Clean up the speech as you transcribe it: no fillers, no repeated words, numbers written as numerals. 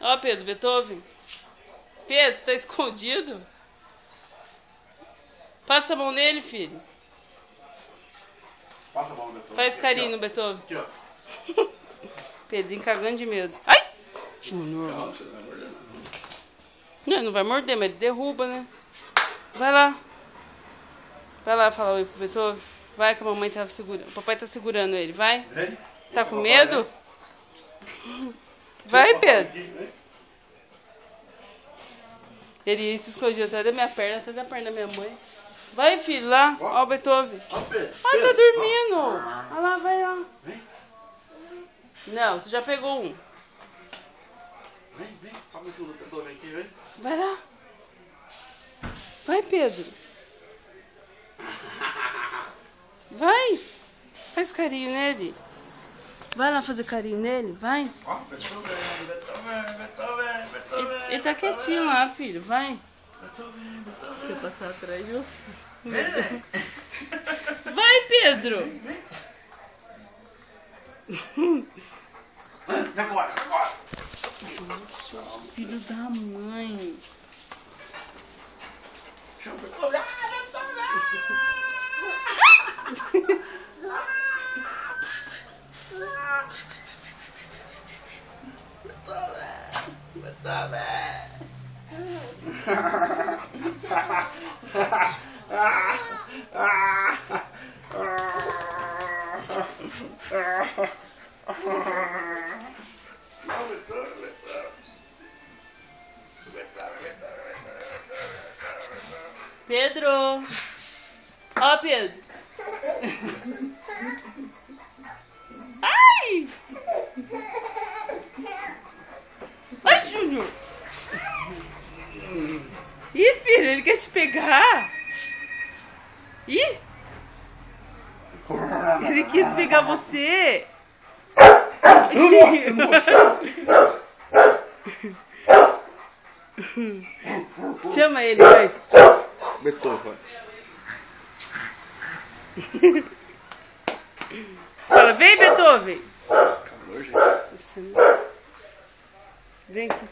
Ó, Pedro, Beethoven. Pedro, você tá escondido? Passa a mão nele, filho. Passa a mão no Beethoven. Faz carinho no Beethoven. Aqui, ó. Pedrinho cagando de medo. Ai! Júnior. Não, você não vai morder, Não, não vai morder, mas ele derruba, né? Vai lá. Vai lá falar oi pro Beethoven. Vai que a mamãe tá segurando. O papai tá segurando ele, vai. Vem. Tá com medo? Vai, Pedro. Ele ia se escondia atrás da minha perna, atrás da perna da minha mãe. Vai, filho, lá. Ó o Beethoven. Ó, Pedro. Ah, tá dormindo. Olha lá, vai lá. Vem. Não, você já pegou um. Vem. Sobe em cima do Beethoven aqui, vem. Vai lá. Vai, Pedro. Vai. Faz carinho nele. Vai lá fazer carinho nele, vai. Ó, Beethoven. Ele tá quietinho lá, filho, vai. Beethoven. Se eu passar atrás de você. Vem. Vai, Pedro. Agora. Nossa, filho da mãe. Chama o Beethoven. Pedro. Ó, Pedro. Ai! Ai, Júnior. Ih, filho, ele quer te pegar. Ih! Ele quis pegar você. Chama ele, vai. Beethoven. Fala, vem, Beethoven. Calor, gente. Vem aqui.